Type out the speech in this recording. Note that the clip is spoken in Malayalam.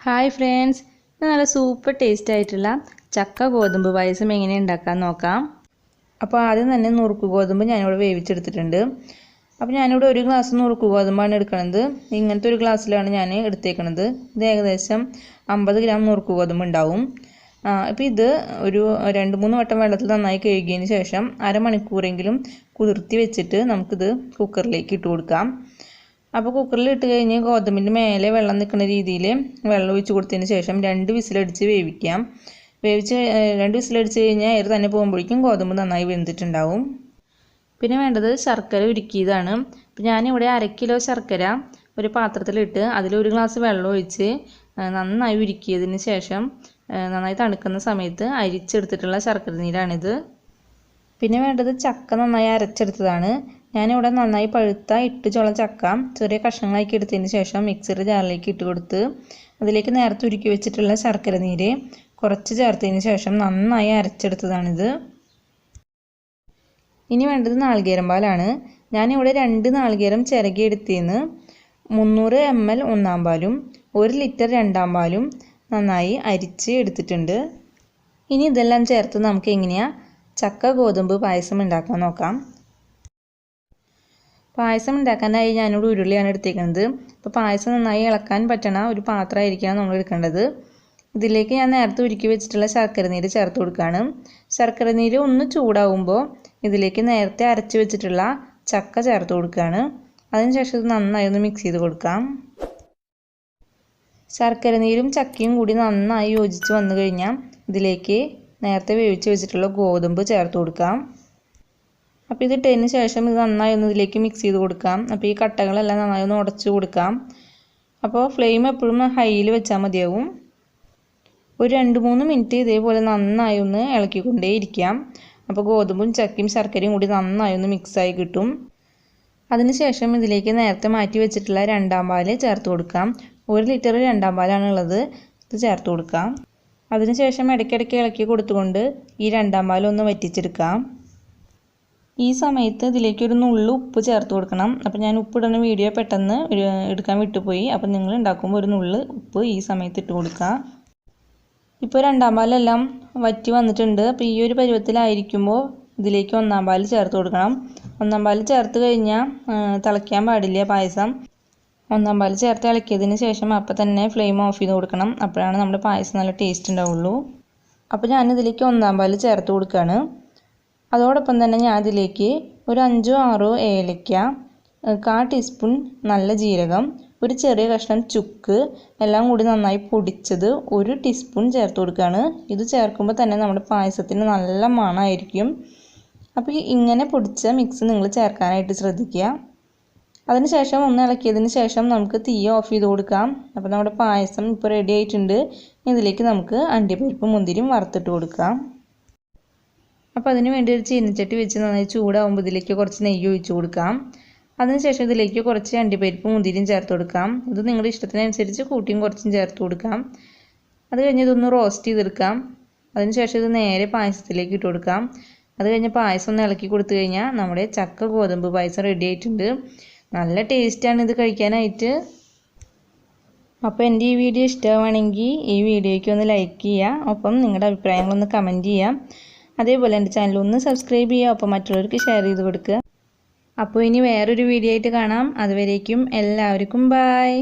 ഹായ് ഫ്രണ്ട്സ്, ഇത് നല്ല സൂപ്പർ ടേസ്റ്റ് ആയിട്ടുള്ള ചക്ക ഗോതമ്പ് പായസം എങ്ങനെ ഉണ്ടാക്കാൻ നോക്കാം. അപ്പോൾ ആദ്യം തന്നെ നുറുക്ക് ഗോതമ്പ് ഞാനിവിടെ വേവിച്ചെടുത്തിട്ടുണ്ട്. അപ്പോൾ ഞാനിവിടെ ഒരു ഗ്ലാസ് നുറുക്ക് ഗോതമ്പാണ് എടുക്കുന്നത്. ഇങ്ങനത്തെ ഒരു ഗ്ലാസ്സിലാണ് ഞാൻ എടുത്തേക്കുന്നത്. ഇത് ഏകദേശം 50 ഗ്രാം നുറുക്ക് ഗോതമ്പ് ഉണ്ടാവും. അപ്പോൾ ഇത് ഒരു 2-3 വട്ടം വെള്ളത്തിൽ നന്നായി കഴുകിയതിന് ശേഷം അരമണിക്കൂറെങ്കിലും കുതിർത്തി വെച്ചിട്ട് നമുക്കിത് കുക്കറിലേക്ക് ഇട്ട് കൊടുക്കാം. അപ്പോൾ കുക്കറിൽ ഇട്ട് കഴിഞ്ഞ് ഗോതമ്പിൻ്റെ മേലെ വെള്ളം നിൽക്കുന്ന രീതിയിൽ വെള്ളം ഒഴിച്ച് കൊടുത്തതിന് ശേഷം 2 വിസിലടിച്ച് വേവിക്കാം. 2 വിസിലടിച്ച് കഴിഞ്ഞാൽ എയർ തന്നെ പോകുമ്പോഴേക്കും ഗോതമ്പ് നന്നായി വെന്തിട്ടുണ്ടാവും. പിന്നെ വേണ്ടത് ശർക്കര ഉരുക്കിയതാണ്. അപ്പോൾ ഞാനിവിടെ 1/2 കിലോ ശർക്കര ഒരു പാത്രത്തിലിട്ട് അതിൽ 1 ഗ്ലാസ് വെള്ളം ഒഴിച്ച് നന്നായി ഉരുക്കിയതിന് ശേഷം നന്നായി തണുക്കുന്ന സമയത്ത് അരിച്ചെടുത്തിട്ടുള്ള ശർക്കര നീരാണിത്. പിന്നെ വേണ്ടത് ചക്ക നന്നായി അരച്ചെടുത്തതാണ്. ഞാനിവിടെ നന്നായി പഴുത്ത 8 ചുള ചക്ക ചെറിയ കഷ്ണങ്ങളാക്കി എടുത്തതിന് ശേഷം മിക്സിയുടെ ജാറിലേക്ക് ഇട്ട് കൊടുത്ത് അതിലേക്ക് നേരത്തെ ഉരുക്കി വെച്ചിട്ടുള്ള ശർക്കര നീര് കുറച്ച് ചേർത്തതിന് ശേഷം നന്നായി അരച്ചെടുത്തതാണിത്. ഇനി വേണ്ടത് നാളികേരം പാലാണ്. ഞാനിവിടെ 2 നാളികേരം ചിരകി എടുത്തതിന് 300 ml ഒന്നാം പാലും 1 ലിറ്റർ രണ്ടാം പാലും നന്നായി അരിച്ച് എടുത്തിട്ടുണ്ട്. ഇനി ഇതെല്ലാം ചേർത്ത് നമുക്ക് എങ്ങനെയാണ് ചക്ക ഗോതമ്പ് പായസം ഉണ്ടാക്കാൻ നോക്കാം. പായസം ഉണ്ടാക്കാനായി ഞാനിവിടെ ഉരുളിയാണ് എടുത്തേക്കുന്നത്. അപ്പോൾ പായസം നന്നായി ഇളക്കാൻ പറ്റണ ഒരു പാത്രമായിരിക്കണം നമ്മൾ എടുക്കേണ്ടത്. ഇതിലേക്ക് ഞാൻ നേരത്തെ ഉരുക്കി വെച്ചിട്ടുള്ള ശർക്കര നീര് ചേർത്ത് കൊടുക്കുകയാണ്. ശർക്കര നീര് ഒന്ന് ചൂടാവുമ്പോൾ ഇതിലേക്ക് നേരത്തെ അരച്ച് വെച്ചിട്ടുള്ള ചക്ക ചേർത്ത് കൊടുക്കുകയാണ്. അതിനുശേഷം ഇത് നന്നായി ഒന്ന് മിക്സ് ചെയ്ത് കൊടുക്കാം. ശർക്കര നീരും ചക്കയും കൂടി നന്നായി യോജിച്ച് വന്നു കഴിഞ്ഞാൽ ഇതിലേക്ക് നേരത്തെ വേവിച്ച് വെച്ചിട്ടുള്ള ഗോതമ്പ് ചേർത്ത് കൊടുക്കാം. അപ്പോൾ ഇത് ഇട്ടതിന് ശേഷം ഇത് നന്നായി ഒന്ന് ഇതിലേക്ക് മിക്സ് ചെയ്ത് കൊടുക്കാം. അപ്പോൾ ഈ കട്ടകളെല്ലാം നന്നായി ഒന്ന് ഉടച്ച് കൊടുക്കാം. അപ്പോൾ ഫ്ലെയിം എപ്പോഴും ഹൈയിൽ വെച്ചാൽ മതിയാവും. ഒരു 2-3 മിനിറ്റ് ഇതേപോലെ നന്നായി ഒന്ന് ഇളക്കിക്കൊണ്ടേ ഇരിക്കാം. അപ്പോൾ ഗോതമ്പും ചക്കയും ശർക്കരയും കൂടി നന്നായി ഒന്ന് മിക്സായി കിട്ടും. അതിനുശേഷം ഇതിലേക്ക് നേരത്തെ മാറ്റി വെച്ചിട്ടുള്ള രണ്ടാം പാല് ചേർത്ത് കൊടുക്കാം. 1 ലിറ്റർ രണ്ടാം പാലാണ് ഉള്ളത്. ഇത് ചേർത്ത് കൊടുക്കാം. അതിനുശേഷം ഇടയ്ക്കിടയ്ക്ക് ഇളക്കി കൊടുത്തുകൊണ്ട് ഈ രണ്ടാം പാലൊന്ന് വറ്റിച്ചെടുക്കാം. ഈ സമയത്ത് ഇതിലേക്ക് ഒരു നുള്ളു ഉപ്പ് ചേർത്ത് കൊടുക്കണം. അപ്പോൾ ഞാൻ ഉപ്പിടുന്ന വീഡിയോ പെട്ടെന്ന് എടുക്കാൻ വിട്ടുപോയി. അപ്പോൾ നിങ്ങൾ ഉണ്ടാക്കുമ്പോൾ ഒരു നുള്ളു ഉപ്പ് ഈ സമയത്ത് ഇട്ട് കൊടുക്കുക. ഇപ്പോൾ രണ്ടാം പാലെല്ലാം വറ്റി വന്നിട്ടുണ്ട്. അപ്പോൾ ഈ ഒരു പരുവത്തിലായിരിക്കുമ്പോൾ ഇതിലേക്ക് ഒന്നാം പാൽ ചേർത്ത് കൊടുക്കണം. ഒന്നാം പാൽ ചേർത്ത് കഴിഞ്ഞാൽ തിളയ്ക്കാൻ പാടില്ല പായസം. ഒന്നാം പാൽ ചേർത്ത് ഇളക്കിയതിന് ശേഷം അപ്പോൾ തന്നെ ഫ്ലെയിം ഓഫ് ചെയ്ത് കൊടുക്കണം. അപ്പോഴാണ് നമ്മുടെ പായസം നല്ല ടേസ്റ്റ് ഉണ്ടാവുള്ളൂ. അപ്പോൾ ഞാനിതിലേക്ക് ഒന്നാം പാൽ ചേർത്ത് കൊടുക്കുകയാണ്. അതോടൊപ്പം തന്നെ ഞാൻ അതിലേക്ക് ഒരു 5-6 ഏലക്ക, 1/4 ടീസ്പൂൺ നല്ല ജീരകം, ഒരു ചെറിയ കഷ്ണം ചുക്ക് എല്ലാം കൂടി നന്നായി പൊടിച്ചത് 1 ടീസ്പൂൺ ചേർത്ത് കൊടുക്കുകയാണ്. ഇത് ചേർക്കുമ്പോൾ തന്നെ നമ്മുടെ പായസത്തിന് നല്ല മണമായിരിക്കും. അപ്പോൾ ഇങ്ങനെ പൊടിച്ച മിക്സ് നിങ്ങൾ ചേർക്കാനായിട്ട് ശ്രദ്ധിക്കുക. അതിനുശേഷം ഒന്ന് ഇളക്കിയതിന് ശേഷം നമുക്ക് തീ ഓഫ് ചെയ്ത് കൊടുക്കാം. അപ്പോൾ നമ്മുടെ പായസം ഇപ്പോൾ റെഡി ആയിട്ടുണ്ട്. ഇതിലേക്ക് നമുക്ക് അണ്ടിപ്പരിപ്പ് മുന്തിരിയും വറുത്തിട്ട് കൊടുക്കാം. അപ്പോൾ അതിന് വേണ്ടി ഒരു ചീനച്ചട്ടി വെച്ച് നന്നായി ചൂടാവുമ്പോൾ ഇതിലേക്ക് കുറച്ച് നെയ്യ് ഒഴിച്ച് കൊടുക്കാം. അതിനുശേഷം ഇതിലേക്ക് കുറച്ച് അണ്ടിപ്പരിപ്പ് മുന്തിരിയും ചേർത്ത് കൊടുക്കാം. ഇത് നിങ്ങളുടെ ഇഷ്ടത്തിനനുസരിച്ച് കൂട്ടിയും കുറച്ചും ചേർത്ത് കൊടുക്കാം. അത് കഴിഞ്ഞ് ഇതൊന്ന് റോസ്റ്റ് ചെയ്തെടുക്കാം. അതിനുശേഷം ഇത് നേരെ പായസത്തിലേക്ക് ഇട്ട് കൊടുക്കാം. അത് കഴിഞ്ഞ് പായസം ഒന്ന് ഇളക്കി കൊടുത്തു കഴിഞ്ഞാൽ നമ്മുടെ ചക്ക ഗോതമ്പ് പായസം റെഡി ആയിട്ടുണ്ട്. നല്ല ടേസ്റ്റാണ് ഇത് കഴിക്കാനായിട്ട്. അപ്പോൾ എൻ്റെ ഈ വീഡിയോ ഇഷ്ടമാണെങ്കിൽ ഈ വീഡിയോയ്ക്ക് ഒന്ന് ലൈക്ക് ചെയ്യുക. ഒപ്പം നിങ്ങളുടെ അഭിപ്രായങ്ങളൊന്ന് കമൻറ്റ് ചെയ്യുക. അതേപോലെ എൻ്റെ ചാനൽ ഒന്ന് സബ്സ്ക്രൈബ് ചെയ്യുക. ഒപ്പം മറ്റുള്ളവർക്ക് ഷെയർ ചെയ്ത് കൊടുക്കുക. അപ്പോൾ ഇനി വേറൊരു വീഡിയോ ആയിട്ട് കാണാം. അതുവരേക്കും എല്ലാവർക്കും ബൈ.